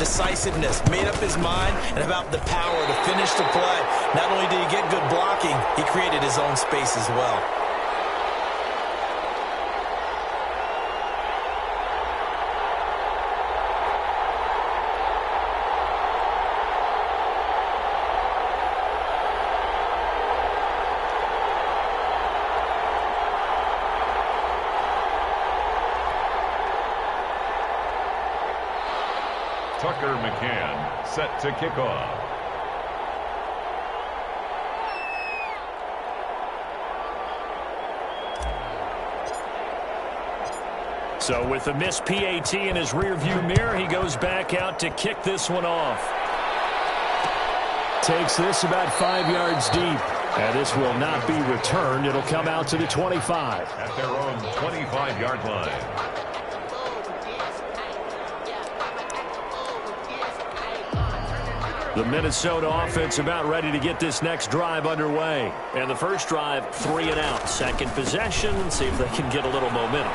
decisiveness, made up his mind, and about the power to finish the play. Not only did he get good blocking, he created his own space as well. Tucker McCann set to kick off. So with a missed PAT in his rearview mirror, he goes back out to kick this one off. Takes this about 5 yards deep. And this will not be returned. It'll come out to the 25. At their own 25-yard line. The Minnesota offense about ready to get this next drive underway. And the first drive, 3 and out. Second possession, see if they can get a little momentum.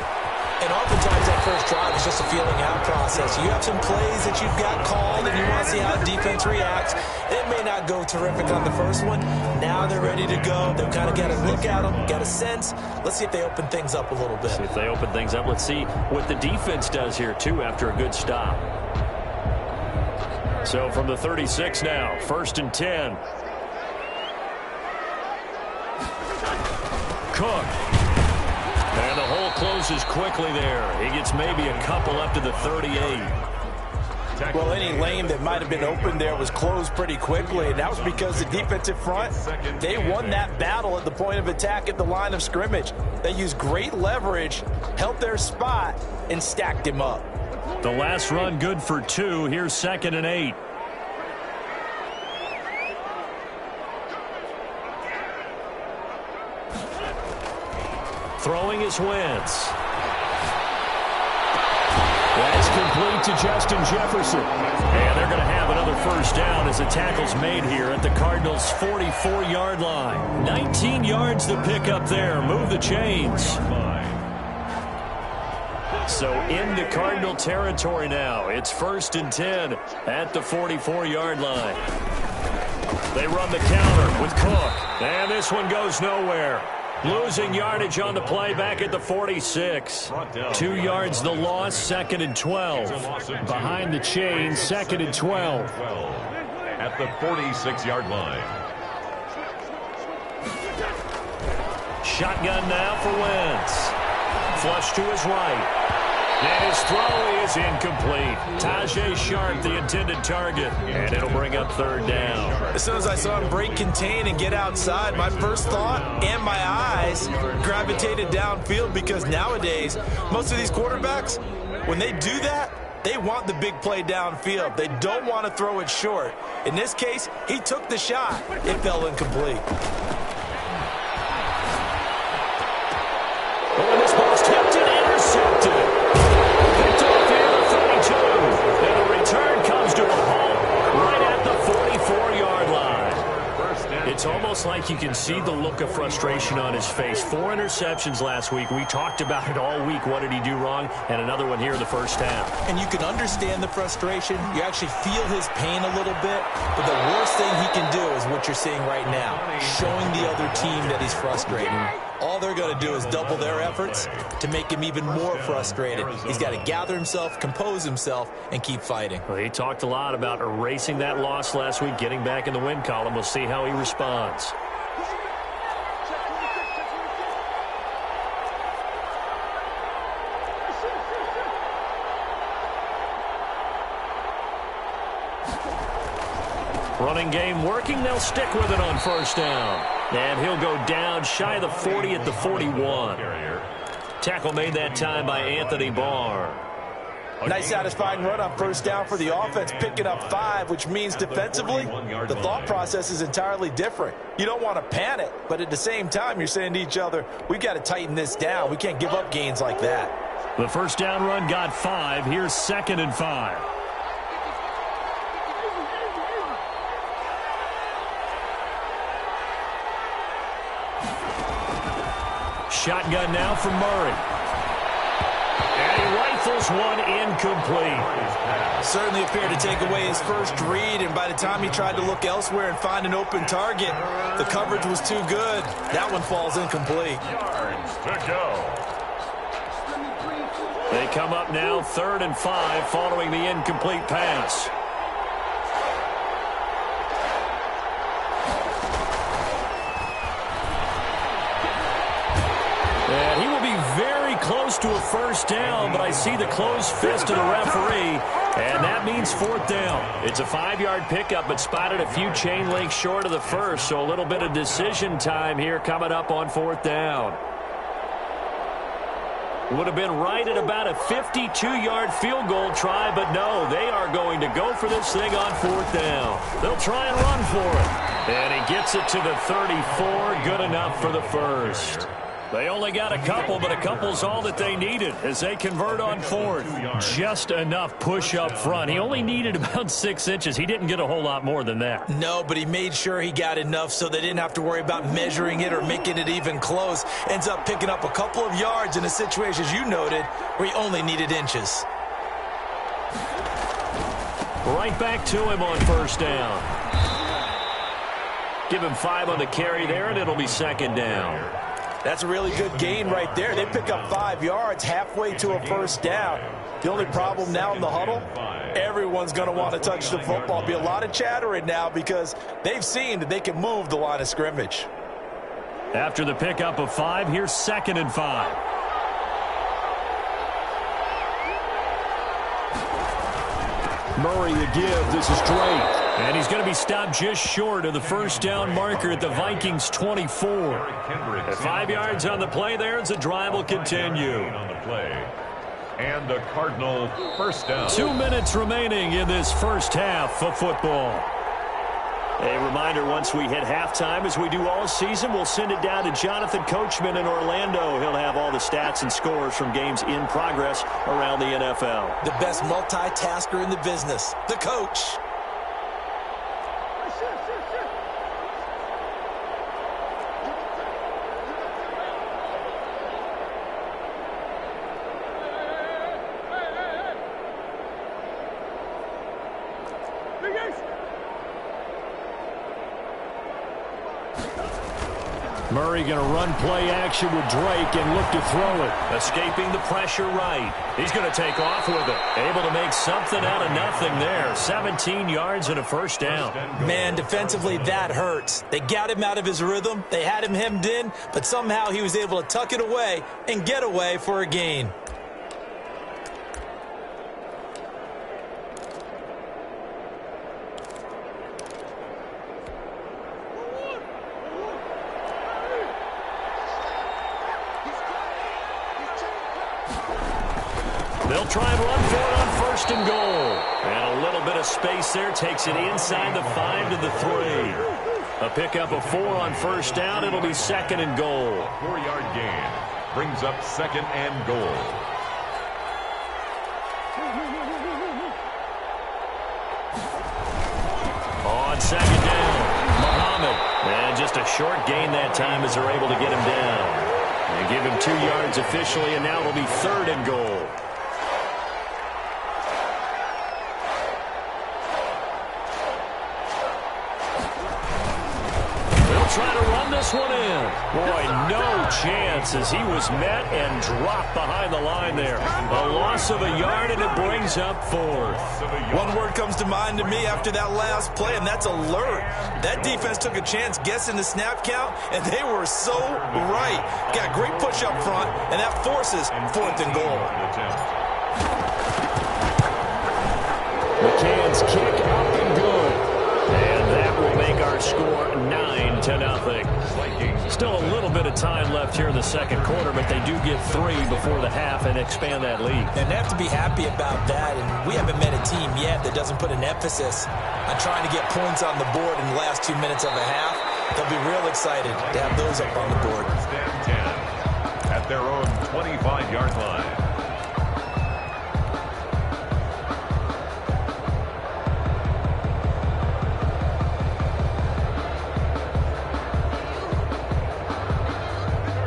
And oftentimes that first drive is just a feeling out process. You have some plays that you've got called and you want to see how the defense reacts. It may not go terrific on the first one. Now they're ready to go. They've kind of got to look at them, got a sense. Let's see if they open things up a little bit. See if they open things up. Let's see what the defense does here, too, after a good stop. So from the 36 now, 1st and 10. Cook. And the hole closes quickly there. He gets maybe a couple up to the 38. Well, any lane that might have been open there was closed pretty quickly, and that was because the defensive front, they won that battle at the point of attack at the line of scrimmage. They used great leverage, held their spot, and stacked him up. The last run good for 2. Here's 2nd and 8. Throwing is Wentz. That's complete to Justin Jefferson. And they're going to have another first down as the tackle's made here at the Cardinals' 44-yard line. 19 yards to pick up there. Move the chains. So into Cardinal territory now. It's 1st and 10 at the 44-yard line. They run the counter with Cook. And this one goes nowhere. Losing yardage on the play back at the 46. 2 yards the loss, 2nd and 12. Behind the chains, 2nd and 12. At the 46-yard line. Shotgun now for Wentz. Flush to his right. And his throw is incomplete. Tajay Sharp, the intended target. And it'll bring up 3rd down. As soon as I saw him break contain and get outside, my first thought and my eyes gravitated downfield, because nowadays, most of these quarterbacks, when they do that, they want the big play downfield. They don't want to throw it short. In this case, he took the shot. It fell incomplete. Oh, and this ball's tipped and intercepted. Picked off here at the 32. And the return comes to a halt right at the 44-yard line. It's almost like you can see the look of frustration on his face. 4 interceptions last week. We talked about it all week. What did he do wrong? And another one here in the first half. And you can understand the frustration. You actually feel his pain a little bit. But the worst thing he can do is what you're seeing right now, showing the other team that he's frustrated. All they're going to do is double their efforts to make him even more frustrated. He's got to gather himself, compose himself, and keep fighting. Well, he talked a lot about erasing that loss last week, getting back in the win column. We'll see how he responds. Running game working. They'll stick with it on 1st down. And he'll go down shy of the 40 at the 41. Tackle made that time by Anthony Barr. Nice satisfying run on 1st down for the offense, picking up 5, which means defensively, the thought process is entirely different. You don't want to panic, but at the same time, you're saying to each other, we've got to tighten this down. We can't give up gains like that. The 1st down run got 5. Here's 2nd and 5. Shotgun now for Murray. And he rifles rifles one incomplete. Certainly appeared to take away his first read, and by the time he tried to look elsewhere and find an open target, the coverage was too good. That one falls incomplete. Yards to go. They come up now 3rd and 5 following the incomplete pass. And he will be very close to a first down, but I see the closed fist of the referee, and that means 4th down. It's a 5-yard pickup, but spotted a few chain links short of the first, so a little bit of decision time here coming up on 4th down. Would have been right at about a 52-yard field goal try, but no, they are going to go for this thing on 4th down. They'll try and run for it. And he gets it to the 34, good enough for the first. They only got a couple, but a couple's all that they needed as they convert on 4th. Just enough push up front. He only needed about 6 inches. He didn't get a whole lot more than that. No, but he made sure he got enough so they didn't have to worry about measuring it or making it even close. Ends up picking up a couple of yards in a situation, as you noted, where he only needed inches. Right back to him on 1st down. Give him 5 on the carry there, and it'll be 2nd down. That's a really good gain right there. They pick up 5 yards halfway to a first down. The only problem now in the huddle, everyone's going to want to touch the football. Be a lot of chattering now because they've seen that they can move the line of scrimmage. After the pickup of 5, here's 2nd and 5. Murray the give. This is Drake. And he's going to be stopped just short of the first down marker at the Vikings 24. At 5 yards on the play there as the drive will continue. On the play. And the Cardinal first down. 2 minutes remaining in this first half of football. A reminder, once we hit halftime, as we do all season, we'll send it down to Jonathan Coachman in Orlando. He'll have all the stats and scores from games in progress around the NFL. The best multitasker in the business, the coach. Murray going to run play action with Drake and look to throw it. Escaping the pressure right. He's going to take off with it. Able to make something out of nothing there. 17 yards and a first down. Man, defensively, that hurts. They got him out of his rhythm. They had him hemmed in, but somehow he was able to tuck it away and get away for a gain. They'll try and run for it on 1st and goal. And a little bit of space there takes it inside the 5 to the 3. A pickup of 4 on 1st down. It'll be 2nd and goal. 4-yard gain brings up 2nd and goal. On 2nd down, Muhammad. And just a short gain that time as they're able to get him down. They give him 2 yards officially, and now it'll be 3rd and goal. Trying to run this one in. Boy, no chance as he was met and dropped behind the line there. A loss of a yard, and it brings up 4th. One word comes to mind to me after that last play, and that's alert. That defense took a chance guessing the snap count, and they were so right. Got great push up front, and that forces 4th and goal. McCann's kick up and good. And that will make our score 9-0. Still a little bit of time left here in the second quarter, but they do get 3 before the half and expand that lead. And they have to be happy about that, and we haven't met a team yet that doesn't put an emphasis on trying to get points on the board in the last 2 minutes of a half. They'll be real excited to have those up on the board. Stand 10 at their own 25-yard line.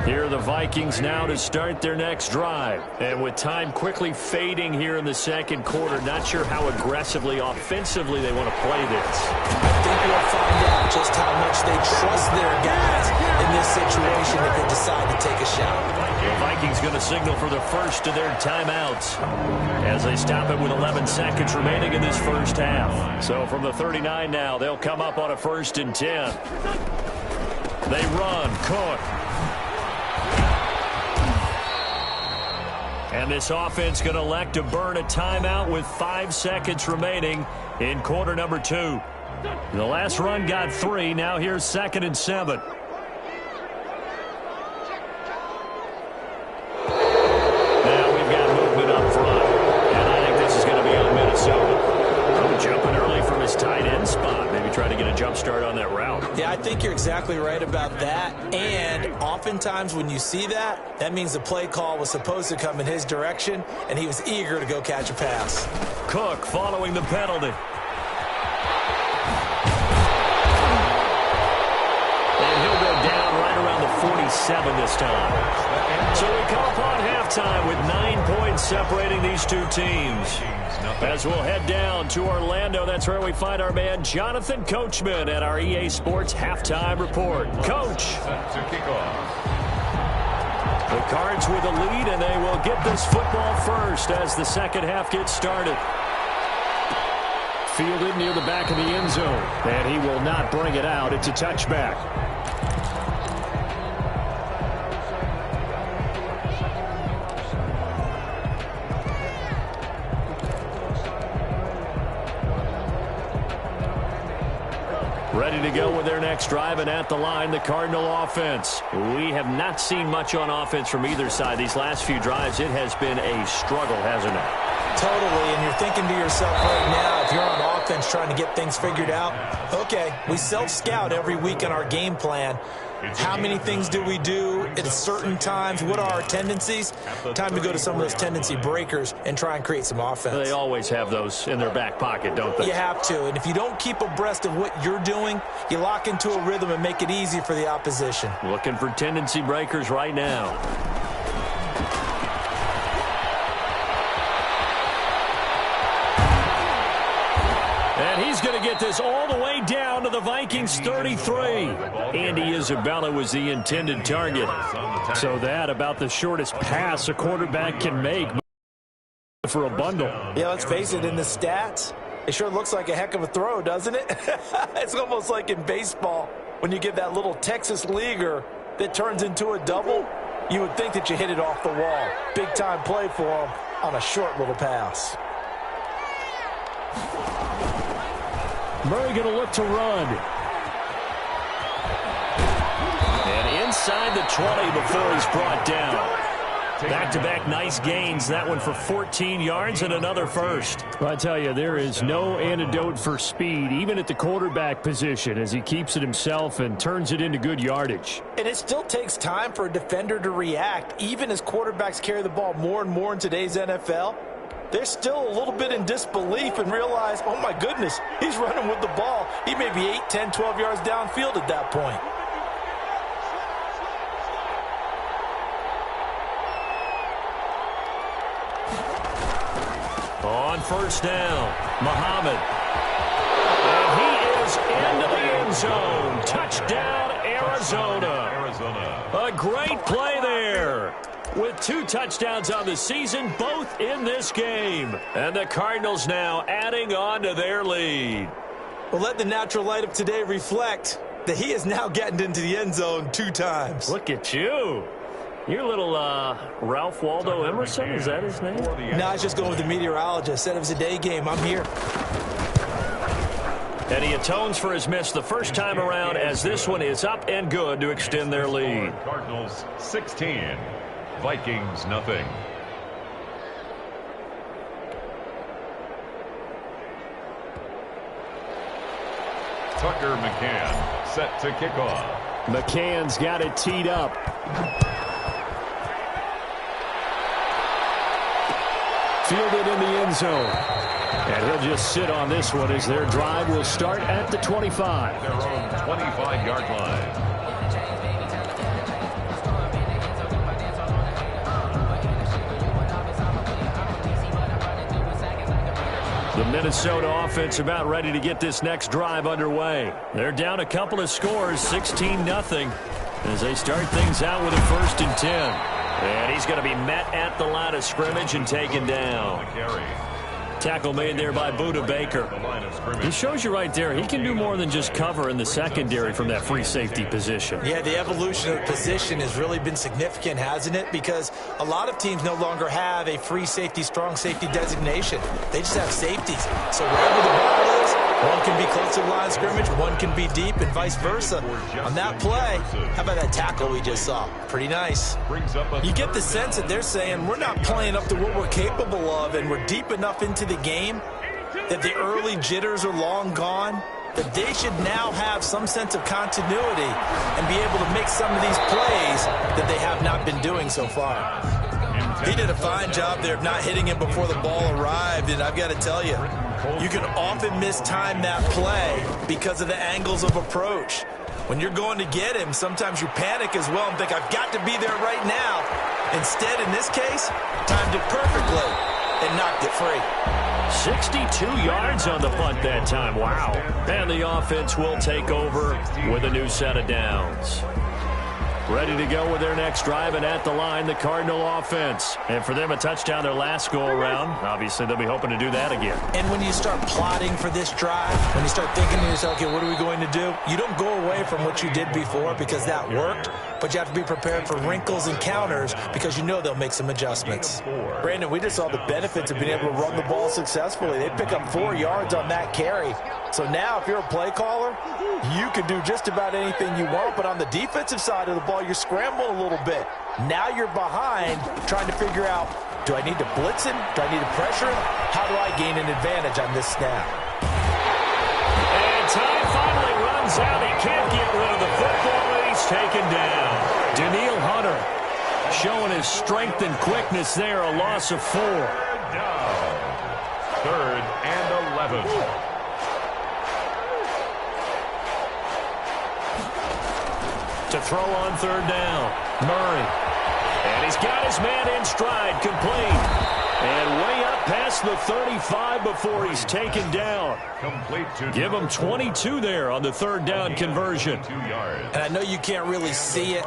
Here the Vikings now to start their next drive. And with time quickly fading here in the second quarter, not sure how aggressively, offensively they want to play this. I think we'll find out just how much they trust their guys in this situation if they decide to take a shot. The Vikings going to signal for the first of their timeouts as they stop it with 11 seconds remaining in this first half. So from the 39 now, they'll come up on a 1st and 10. They run. Cook. And this offense going to elect to burn a timeout with 5 seconds remaining in quarter number 2. The last run got 3. Now here's 2nd and 7. Now we've got movement up front. And I think this is going to be on Minnesota. Oh, jumping early from his tight end spot. Maybe trying to get a jump start on that route. Yeah, I think you're exactly right about that. And oftentimes when you see that, that means the play call was supposed to come in his direction, and he was eager to go catch a pass. Cook following the penalty. And he'll go down right around the 47 this time. So we come upon halftime with 9 points separating these two teams. As we'll head down to Orlando, that's where we find our man Jonathan Coachman at our EA Sports Halftime Report. Coach. The Cards with a lead, and they will get this football first as the second half gets started. Fielded near the back of the end zone, and he will not bring it out. It's a touchback. Ready to go with their next drive, and at the line, the Cardinal offense. We have not seen much on offense from either side. These last few drives, it has been a struggle, hasn't it? Totally, and you're thinking to yourself right now, if you're on offense trying to get things figured out, okay, we self-scout every week in our game plan. How many things do we do at certain times? What are our tendencies? Time to go to some of those tendency breakers and try and create some offense. They always have those in their back pocket, don't they? You have to, and if you don't keep abreast of what you're doing, you lock into a rhythm and make it easy for the opposition. Looking for tendency breakers right now. And he's going to get this all the way down to the Vikings 33. Andy Isabella was the intended target. So that about the shortest pass a quarterback can make for a bundle. Yeah, let's face it, in the stats, it sure looks like a heck of a throw, doesn't it? It's almost like in baseball when you get that little Texas leaguer that turns into a double. You would think that you hit it off the wall. Big time play for him on a short little pass. Murray going to look to run. And inside the 20 before he's brought down. Back-to-back nice gains. That one for 14 yards and another first. Well, I tell you, there is no antidote for speed, even at the quarterback position, as he keeps it himself and turns it into good yardage. And it still takes time for a defender to react. Even as quarterbacks carry the ball more and more in today's NFL, they're still a little bit in disbelief and realize, oh my goodness, he's running with the ball. He may be 8, 10, 12 yards downfield at that point. On first down, Muhammad. And he is into the end zone. Touchdown, Arizona. A great play there. With 2 touchdowns on the season, both in this game. And the Cardinals now adding on to their lead. Well, let the natural light of today reflect that he has now gotten into the end zone 2 times. Look at you. You're a little Ralph Waldo Emerson, is that his name? No, I was just going with the meteorologist. Said it was a day game. I'm here. And he atones for his miss the first time around as this one is up and good to extend their lead. Cardinals 16. Vikings nothing. Tucker McCann set to kick off. McCann's got it teed up. Fielded in the end zone. And he'll just sit on this one as their drive will start at the 25. Their own 25-yard line. The Minnesota offense about ready to get this next drive underway. They're down a couple of scores, 16-0, as they start things out with a 1st and 10. And he's going to be met at the line of scrimmage and taken down. Tackle made there by Budda Baker. He shows you right there, he can do more than just cover in the secondary from that free safety position. Yeah, the evolution of the position has really been significant, hasn't it? Because a lot of teams no longer have a free safety, strong safety designation. They just have safeties. So wherever the ball is, one can be close to the line of scrimmage, one can be deep, and vice versa. On that play, how about that tackle we just saw? Pretty nice. You get the sense that they're saying we're not playing up to what we're capable of, and we're deep enough into the game that the early jitters are long gone, that they should now have some sense of continuity and be able to make some of these plays that they have not been doing so far. He did a fine job there of not hitting him before the ball arrived, and I've got to tell you, you can often mistime that play because of the angles of approach. When you're going to get him, sometimes you panic as well and think, I've got to be there right now. Instead, in this case, timed it perfectly and knocked it free. 62 yards on the punt that time. Wow. And the offense will take over with a new set of downs. Ready to go with their next drive, and at the line, the Cardinal offense. And for them, a touchdown their last go-around. Obviously, they'll be hoping to do that again. And when you start plotting for this drive, when you start thinking to yourself, okay, what are we going to do? You don't go away from what you did before because that worked, but you have to be prepared for wrinkles and counters because you know they'll make some adjustments. Brandon, we just saw the benefits of being able to run the ball successfully. They pick up 4 yards on that carry. So now, if you're a play caller, you can do just about anything you want, but on the defensive side of the ball, you're scrambling a little bit. Now you're behind trying to figure out, do I need to blitz him? Do I need to pressure him? How do I gain an advantage on this snap? And time finally runs out. He can't get rid of the football, and he's taken down. Daniil Hunter showing his strength and quickness there, a loss of 4. Down. 3rd and 11. To throw on 3rd down, Murray. And he's got his man in stride, complete. And way up past the 35 before he's taken down. Give him 22 there on the 3rd down conversion. And I know you can't really see it,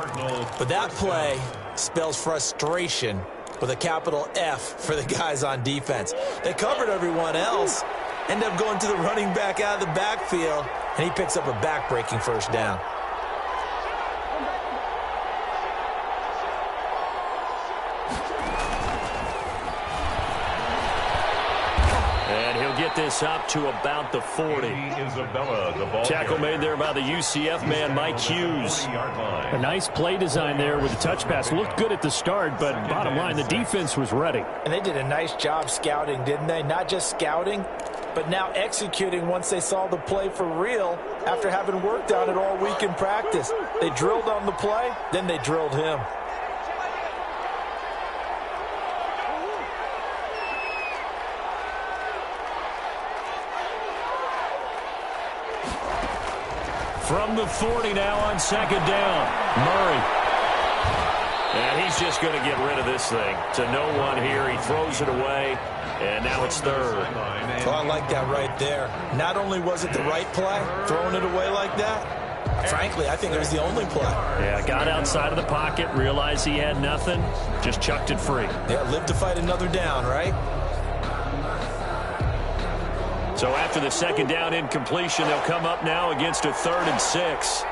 but that play spells frustration with a capital F for the guys on defense. They covered everyone else, end up going to the running back out of the backfield, and he picks up a back-breaking 1st down. Get this up to about the 40. Tackle made there by the UCF man, Mike Hughes. A nice play design there with the touch pass. Looked good at the start, but bottom line, the defense was ready. And they did a nice job scouting, didn't they? Not just scouting, but now executing once they saw the play for real after having worked on it all week in practice. They drilled on the play, then they drilled him. From the 40 now on 2nd down, Murray. And he's just going to get rid of this thing. To no one here. He throws it away, and now it's 3rd. So I like that right there. Not only was it the right play, throwing it away like that, frankly, I think it was the only play. Yeah, got outside of the pocket, realized he had nothing, just chucked it free. Yeah, live to fight another down, right? So after the 2nd down incompletion, they'll come up now against a 3rd and 6.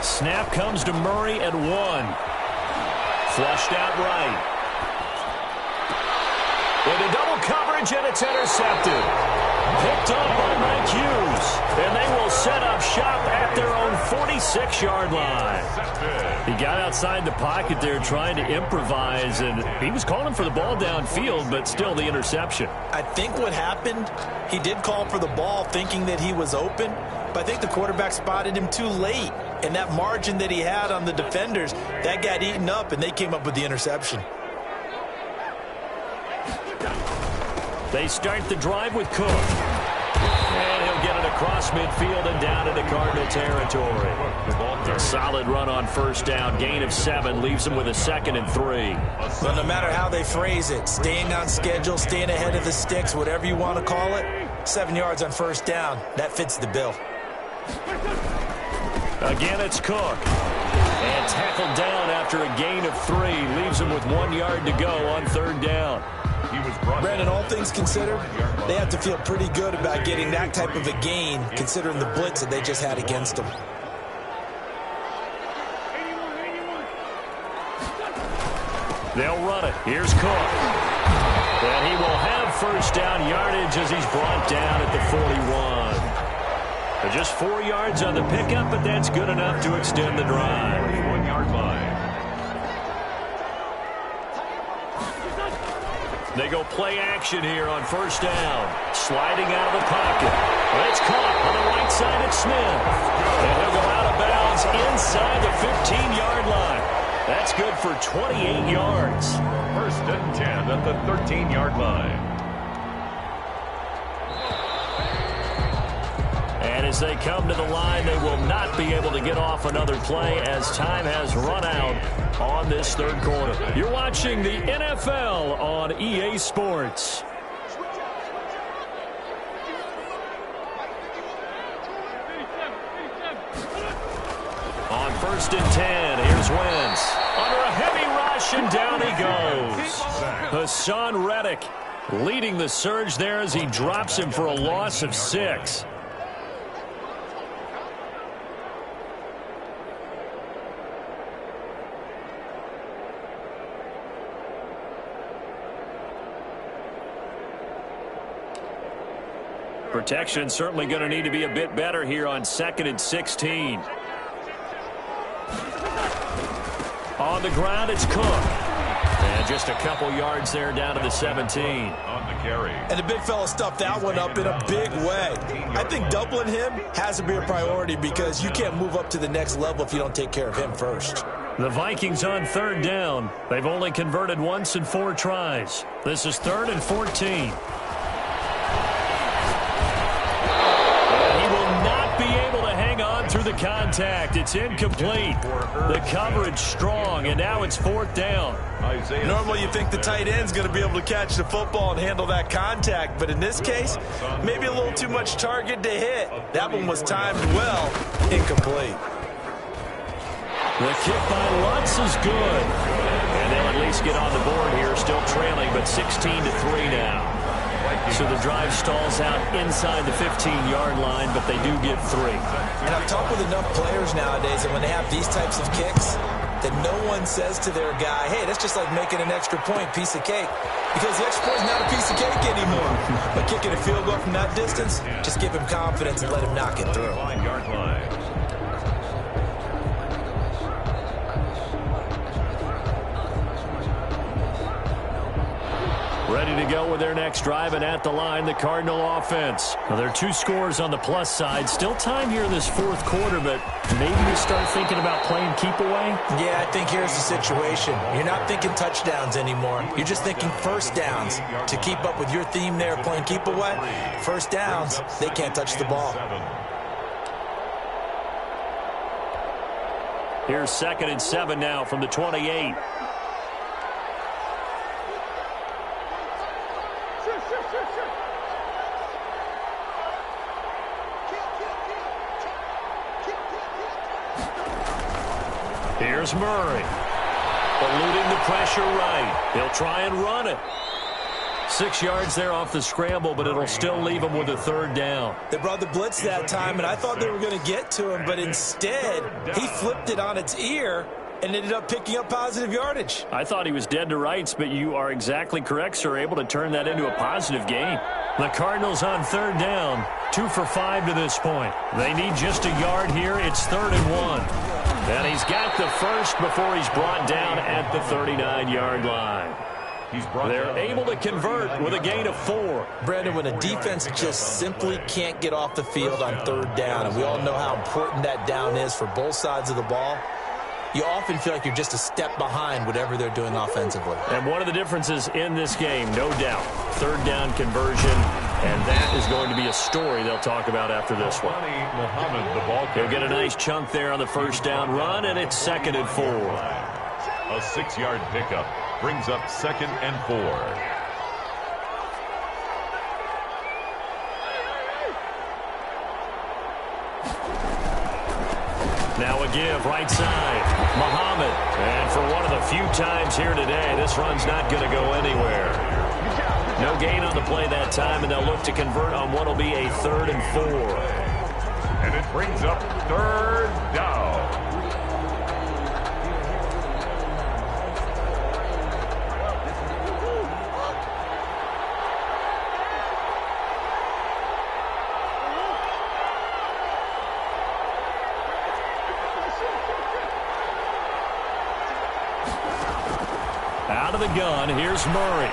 Snap comes to Murray at 1. Flushed out right. With a double coverage, and it's intercepted. Picked up by Mike Hughes. And they will set up shop at their own 46-yard line. He got outside the pocket there trying to improvise, and he was calling for the ball downfield, but still the interception. I think what happened, he did call for the ball thinking that he was open, but I think the quarterback spotted him too late. And that margin that he had on the defenders, that got eaten up, and they came up with the interception. They start the drive with Cook. And he'll get it across midfield and down into Cardinal territory. A solid run on first down. Gain of 7 leaves him with a 2nd and 3. But no matter how they phrase it, staying on schedule, staying ahead of the sticks, whatever you want to call it, 7 yards on first down, that fits the bill. Again, it's Cook. And tackled down after a gain of 3. Leaves him with 1 yard to go on third down. Brandon, all things considered, they have to feel pretty good about getting that type of a gain, considering the blitz that they just had against them. They'll run it. Here's Cook. And he will have first down yardage as he's brought down at the 41. Just 4 yards on the pickup, but that's good enough to extend the drive. 1-yard line. They go play action here on first down. Sliding out of the pocket. That's caught on the right side at Smith. And he'll go out of bounds inside the 15-yard line. That's good for 28 yards. First and 10 at the 13-yard line. And as they come to the line, they will not be able to get off another play as time has run out on this third quarter. You're watching the NFL on EA Sports. On first and 10, here's Wentz. Under a heavy rush, and down he goes. Hassan Reddick leading the surge there as he drops him for a loss of 6. Protection certainly going to need to be a bit better here on 2nd and 16. On the ground, it's Cook. And just a couple yards there down to the 17. On the carry. And the big fella stuffed that one up in a big way. I think doubling him has to be a priority because you can't move up to the next level if you don't take care of him first. The Vikings on third down. They've only converted once in 4 tries. This is 3rd and 14. Through the contact. It's incomplete. The coverage strong, and now it's 4th down. Normally you think the tight end's going to be able to catch the football and handle that contact, but in this case, maybe a little too much target to hit. That one was timed well. Incomplete. The kick by Lutz is good. And they'll at least get on the board here, still trailing, but 16-3 now. So the drive stalls out inside the 15-yard line, but they do get 3. And I've talked with enough players nowadays that when they have these types of kicks, that no one says to their guy, hey, that's just like making an extra point, piece of cake. Because the extra point is not a piece of cake anymore. But kicking a field goal from that distance, just give him confidence and let him knock it through. 9-yard line. Ready to go with their next drive, and at the line, the Cardinal offense. Now, there are 2 scores on the plus side. Still time here in this 4th quarter, but maybe you start thinking about playing keep away? Yeah, I think here's the situation. You're not thinking touchdowns anymore. You're just thinking first downs. To keep up with your theme there, playing keep away, first downs, they can't touch the ball. Here's 2nd and 7 now from the 28. Here's Murray. Eluding the pressure right. He'll try and run it. 6 yards there off the scramble, but it'll still leave him with a 3rd down. They brought the blitz that time, and I thought they were going to get to him, but instead, he flipped it on its ear and ended up picking up positive yardage. I thought he was dead to rights, but you are exactly correct, sir, able to turn that into a positive gain. The Cardinals on 3rd down, 2 for 5 to this point. They need just a yard here. It's 3rd and 1. And he's got the first before he's brought down at the 39-yard line. They're able to convert with a gain of 4. Brandon, when a defense just simply can't get off the field on 3rd down, and we all know how important that down is for both sides of the ball, you often feel like you're just a step behind whatever they're doing offensively. And one of the differences in this game, no doubt, third down conversion, and that is going to be a story they'll talk about after this one. He'll get a nice chunk there on the first down run, and it's 2nd and 4. A 6-yard pickup brings up 2nd and 4. Now a give, right side. Muhammad. And for one of the few times here today, this run's not going to go anywhere. No gain on the play that time, and they'll look to convert on what will be a 3rd and 4. And it brings up 3rd down. Out of the gun, here's Murray.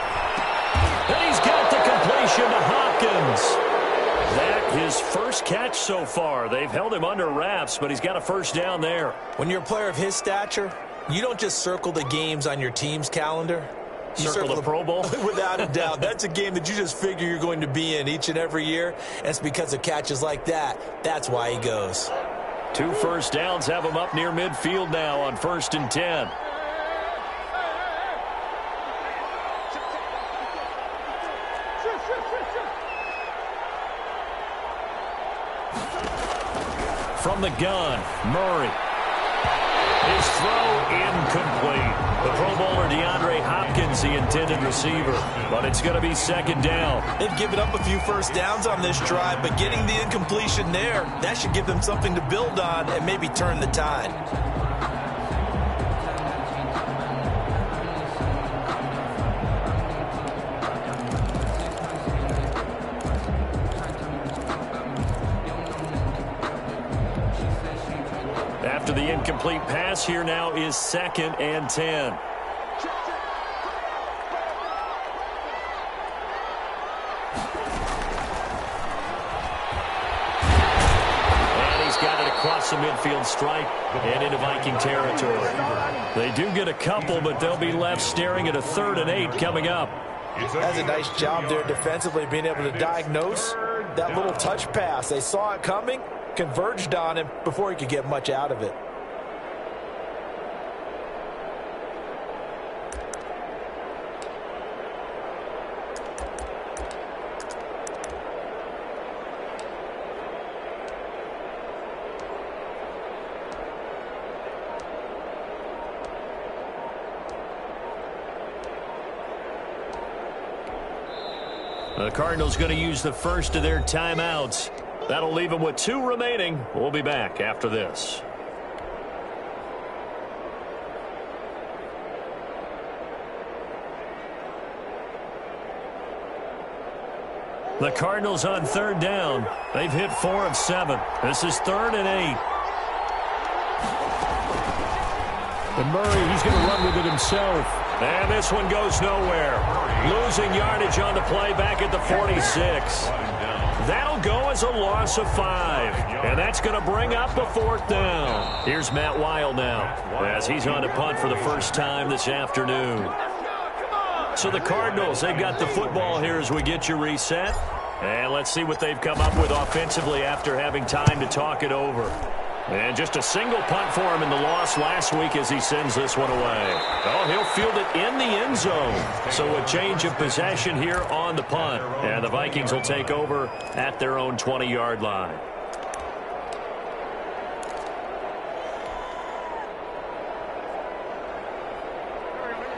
And he's got the completion to Hopkins. That his first catch so far. They've held him under wraps, but he's got a first down there. When you're a player of his stature, you don't just circle the games on your team's calendar. You circle the Pro Bowl? Without a doubt. That's a game that you just figure you're going to be in each and every year. And it's because of catches like that. That's why he goes. 2 first downs have him up near midfield now on 1st and 10. From the gun, Murray. His throw incomplete. The Pro Bowler DeAndre Hopkins, the intended receiver. But it's going to be 2nd down. They've given up a few first downs on this drive, but getting the incompletion there, that should give them something to build on and maybe turn the tide. After the incomplete pass, here now is 2nd and 10. And he's got it across the midfield stripe and into Viking territory. They do get a couple, but they'll be left staring at a 3rd and 8 coming up. That's a nice job there defensively, being able to diagnose that little touch pass. They saw it coming, converged on him before he could get much out of it. The Cardinals going to use the first of their timeouts. That'll leave them with 2 remaining. We'll be back after this. The Cardinals on 3rd down. They've hit 4 of 7. This is 3rd and 8. And Murray, he's going to run with it himself. And this one goes nowhere. Losing yardage on the play back at the 46. That'll go as a loss of 5. And that's going to bring up the 4th down. Here's Matt Weil now as he's on to punt for the first time this afternoon. So the Cardinals, they've got the football here as we get you reset. And let's see what they've come up with offensively after having time to talk it over. And just a single punt for him in the loss last week as he sends this one away. Oh, he'll field it in the end zone. So a change of possession here on the punt. And the Vikings will take over at their own 20-yard line.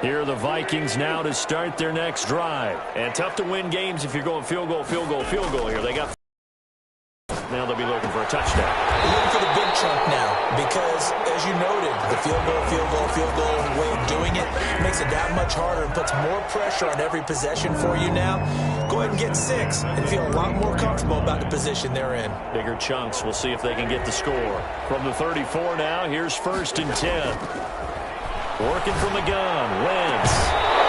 Here are the Vikings now to start their next drive. And tough to win games if you're going field goal, field goal, field goal here. They got... Now they'll be looking for a touchdown. Looking for the big chunk now because, as you noted, the field goal way of doing it makes it that much harder and puts more pressure on every possession for you now. Go ahead and get 6 and feel a lot more comfortable about the position they're in. Bigger chunks. We'll see if they can get the score. From the 34 now, here's 1st and 10. Working from the gun, Wentz.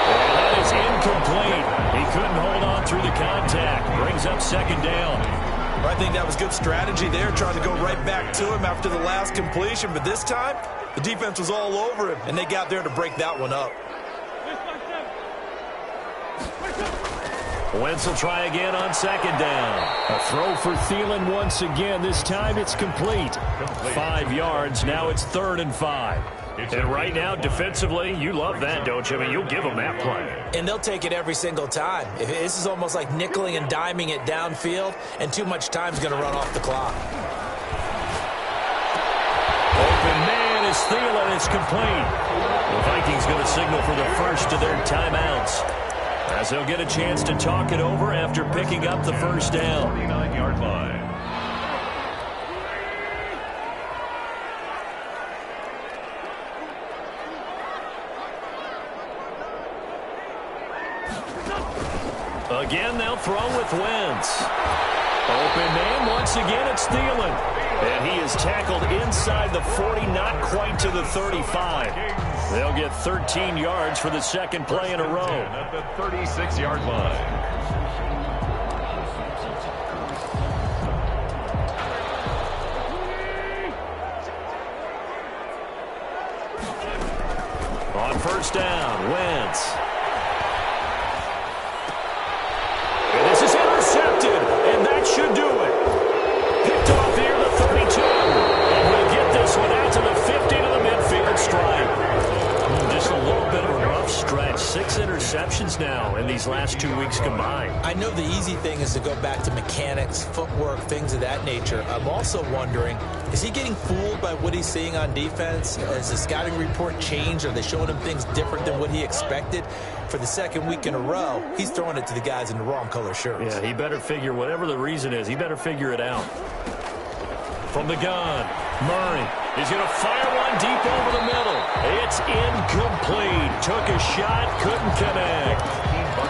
And that is incomplete. He couldn't hold on through the contact. Brings up 2nd down. I think that was good strategy there, trying to go right back to him after the last completion. But this time, The defense was all over him, and they got there to break that one up. Wentz will try again on second down. A throw for Thielen once again. This time it's complete. 5 yards. Now it's 3rd and 5. And right now, defensively, you love that, don't you? I mean, you'll give them that play. And they'll take it every single time. This is almost like nickeling and diming it downfield, and too much time's going to run off the clock. Open man is Thielen. It's complete. The Vikings going to signal for the first of their timeouts, as they'll get a chance to talk it over after picking up the first down. 49-yard line. Again, they'll throw with Wentz. Open man, once again, it's Thielen. And he is tackled inside the 40, not quite to the 35. They'll get 13 yards for the second play in a row. At the 36-yard line. On first down, Wentz. And this is intercepted, and that should do it. Picked off near the 32. And we'll get this one out to the 50 to the midfield stripe. Just a little bit of a rough stretch. 6 interceptions now in these last 2 weeks combined. I know the easy thing is to go back to mechanics, footwork, things of that nature. I'm also wondering, is he getting fooled by what he's seeing on defense? Has the scouting report changed? Are they showing him things different than what he expected? For the second week in a row, he's throwing it to the guys in the wrong color shirts. Yeah, he better figure, whatever the reason is, he better figure it out. From the gun, Murray. He's going to fire one deep over the middle. It's incomplete. Took a shot, couldn't connect.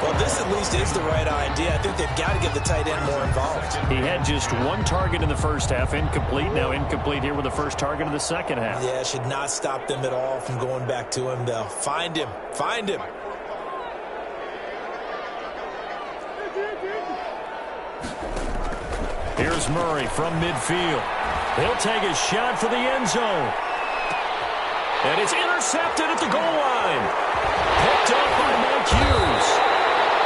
Well, this at least is the right idea. I think they've got to get the tight end more involved. He had just 1 target in the first half, incomplete. Now incomplete here with the first target of the second half. Yeah, should not stop them at all from going back to him, though. Find him. Find him. Here's Murray from midfield. He'll take a shot for the end zone. And it's intercepted at the goal line. Picked up by Mike Hughes.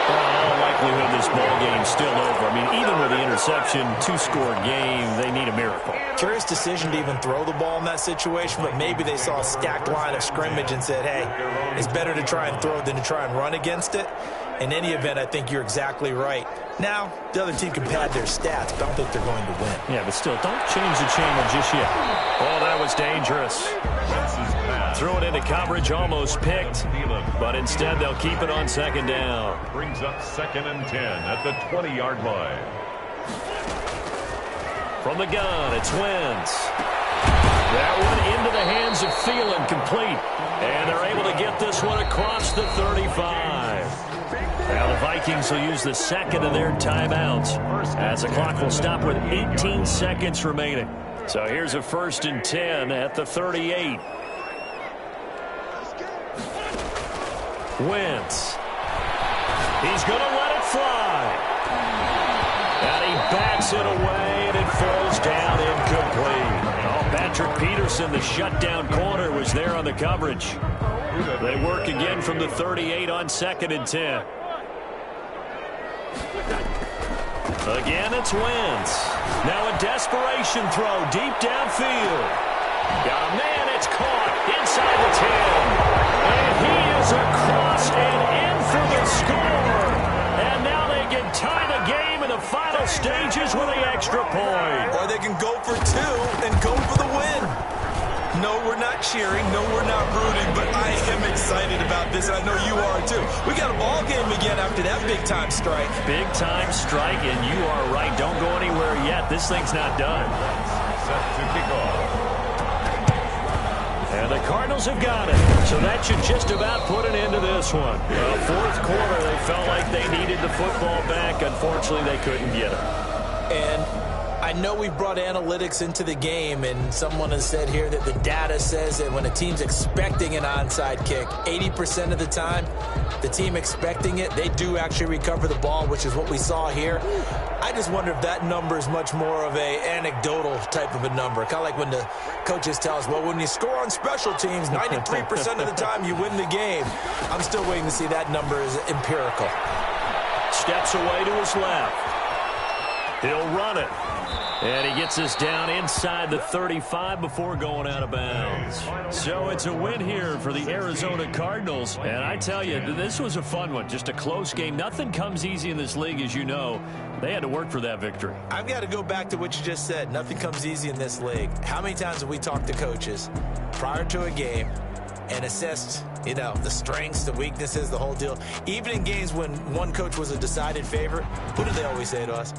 Well, in all likelihood, this ball game's still over. I mean, even with the interception, 2-score game, they need a miracle. Curious decision to even throw the ball in that situation, but maybe they saw a stacked line of scrimmage and said, hey, it's better to try and throw than to try and run against it. In any event, I think you're exactly right. Now, the other team can pad their stats, but I don't think they're going to win. Yeah, but still, don't change the channel just yet. Oh, that was dangerous. Threw it into coverage, almost picked, but instead they'll keep it on second down. Brings up 2nd and 10 at the 20-yard line. From the gun, it's Wentz. That one into the hands of Thielen, complete. And they're able to get this one across the 35. Now the Vikings will use the second of their timeouts, as the clock will stop with 18 seconds remaining. So here's a 1st and 10 at the 38. Wentz. He's going to let it fly. And he backs it away, and it falls down incomplete. Oh, Patrick Peterson, the shutdown corner, was there on the coverage. They work again from the 38 on 2nd and 10. Again, it's Wentz. Now a desperation throw deep downfield. Got a man, it's caught inside the 10. And he is across and in for the score. And now they can tie the game in the final stages with the extra point. Or they can go for 2 and go for the win. No, we're not cheering. No, we're not rooting. But I am excited about this. I know you are, too. We got a ball game again after that big-time strike. Big-time strike, and you are right. Don't go anywhere yet. This thing's not done. Set to kick off. And the Cardinals have got it. So that should just about put an end to this one. Well, 4th quarter, they felt like they needed the football back. Unfortunately, they couldn't get it. And I I know we've brought analytics into the game, and someone has said here that the data says that when a team's expecting an onside kick, 80% of the time, the team expecting it, they do actually recover the ball, which is what we saw here. I just wonder if that number is much more of a anecdotal type of a number. Kind of like when the coaches tell us, well, when you score on special teams, 93% of the time you win the game. I'm still waiting to see that number is empirical. Steps away to his left. He'll run it. And he gets us down inside the 35 before going out of bounds. So it's a win here for the Arizona Cardinals. And I tell you, this was a fun one. Just a close game. Nothing comes easy in this league, as you know. They had to work for that victory. I've got to go back to what you just said. Nothing comes easy in this league. How many times have we talked to coaches prior to a game and assessed, you know, the strengths, the weaknesses, the whole deal? Even in games when one coach was a decided favorite, what did they always say to us?